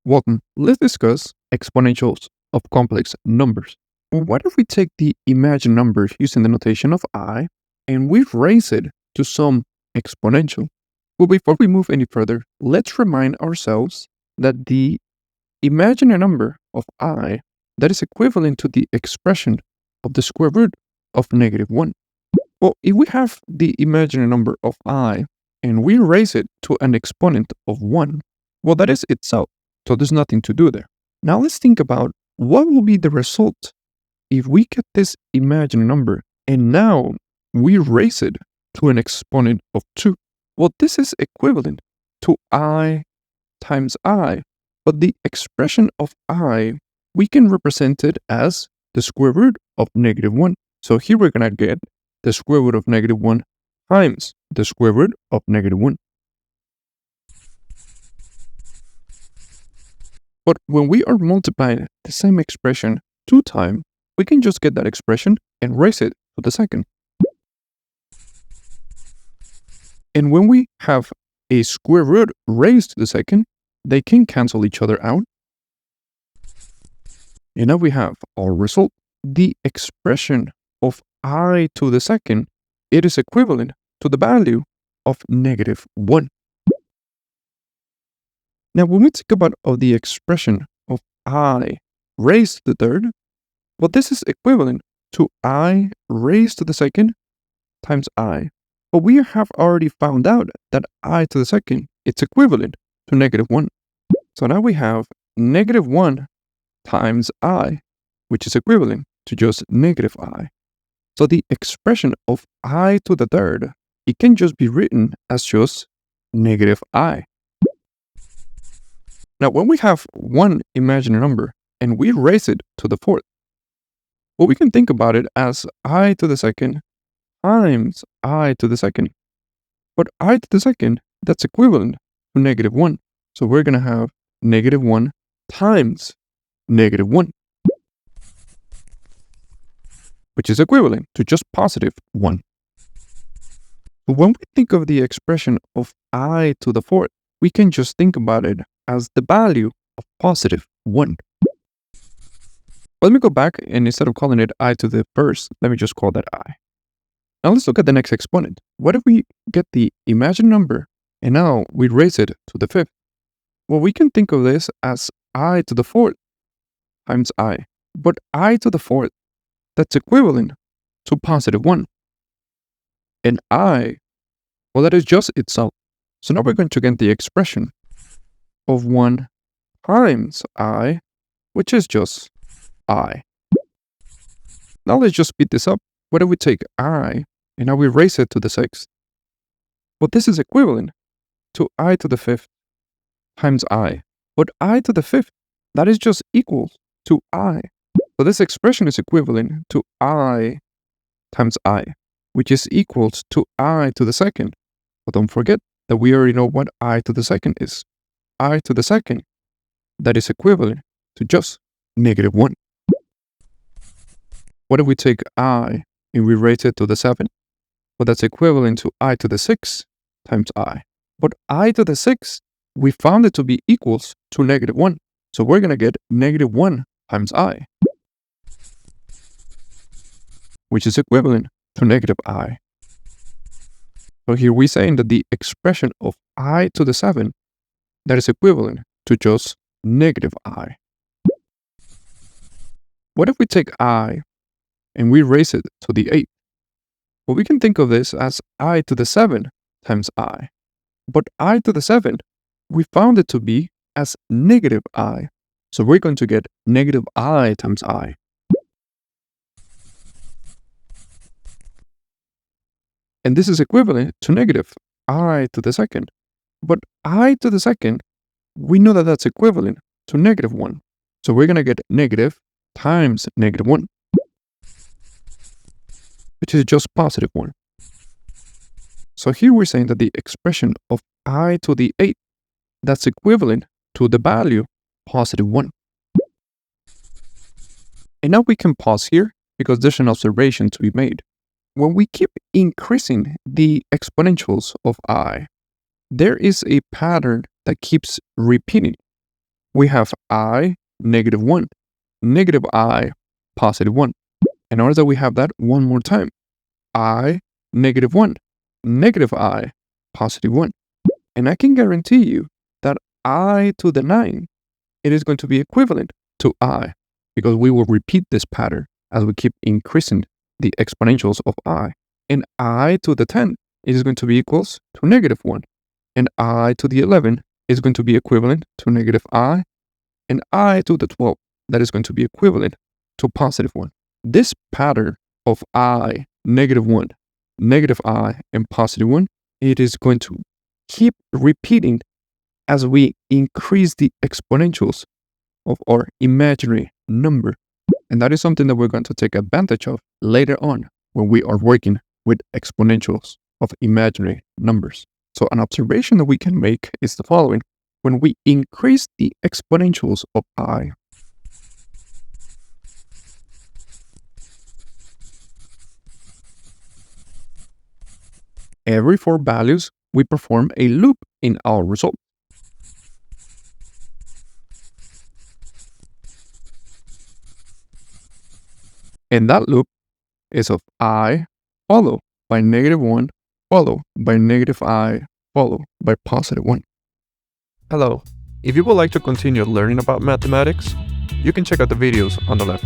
Welcome. Let's discuss exponentials of complex numbers. Well, what if we take the imagined number using the notation of I and we raise it to some exponential? Well, before we move any further, let's remind ourselves that the imaginary number of I that is equivalent to the expression of the square root of -1. Well, if we have the imaginary number of I and we raise it to an exponent of 1, well, that is itself. So there's nothing to do there. Now let's think about what will be the result if we get this imaginary number and now we raise it to an exponent of 2. Well, this is equivalent to I times I, but the expression of I, we can represent it as the square root of -1. So here we're going to get the square root of -1 times the square root of -1. But when we are multiplying the same expression 2 times, we can just get that expression and raise it to the second. And when we have a square root raised to the second, they can cancel each other out. And now we have our result. The expression of I to the second, it is equivalent to the value of -1. Now, when we think about the expression of I raised to the third, well, this is equivalent to I raised to the second times I. But we have already found out that I to the second, it's equivalent to -1. So now we have -1 times I, which is equivalent to just -I. So the expression of I to the third, it can just be written as just -I. Now, when we have one imaginary number and we raise it to the fourth, well, we can think about it as I to the second times I to the second. But I to the second, that's equivalent to -1. So we're going to have -1 times -1, which is equivalent to just +1. But when we think of the expression of I to the fourth, we can just think about it as the value of +1. Let me go back and instead of calling it I to the first, let me just call that I. Now let's look at the next exponent. What if we get the imagined number and now we raise it to the fifth? Well, we can think of this as I to the fourth times I. But I to the fourth, that's equivalent to +1. And I, well, that is just itself. So now we're going to get the expression of 1 times I, which is just I. Now let's just speed this up. What if we take I and now we raise it to the sixth? Well, this is equivalent to I to the fifth times I. But I to the fifth, that is just equal to I. So this expression is equivalent to I times I, which is equal to I to the second. But don't forget that we already know what I to the second is. I to the second, that is equivalent to just -1. What if we take I and we raise it to the 7? Well, that's equivalent to I to the 6 times I. But I to the 6, we found it to be equals to -1. So we're going to get -1 times I, which is equivalent to -I. So here we're saying that the expression of I to the 7, that is equivalent to just -I. What if we take I and we raise it to the 8th? Well, we can think of this as I to the 7 times I. But I to the 7, we found it to be as -I. So we're going to get -I times I. And this is equivalent to -I to the second. But I to the second, we know that that's equivalent to -1. So we're going to get negative times -1, which is just +1. So here we're saying that the expression of I to the 8, that's equivalent to the value +1. And now we can pause here because there's an observation to be made. When we keep increasing the exponentials of I, there is a pattern that keeps repeating. we have I, -1, negative I, +1. And notice that we have that one more time. I, -1, negative I, +1. And I can guarantee you that I to the 9, it is going to be equivalent to I, because we will repeat this pattern as we keep increasing the exponentials of I. And I to the 10 is going to be equals to -1. And I to the 11 is going to be equivalent to -I. And I to the 12, that is going to be equivalent to +1. This pattern of I, -1, -I, and +1, it is going to keep repeating as we increase the exponentials of our imaginary number. And that is something that we're going to take advantage of later on when we are working with exponentials of imaginary numbers. So an observation that we can make is the following. When we increase the exponentials of I, every 4 values, we perform a loop in our result. And that loop is of I, followed by -1, followed by -I, followed by +1. Hello. If you would like to continue learning about mathematics, you can check out the videos on the left.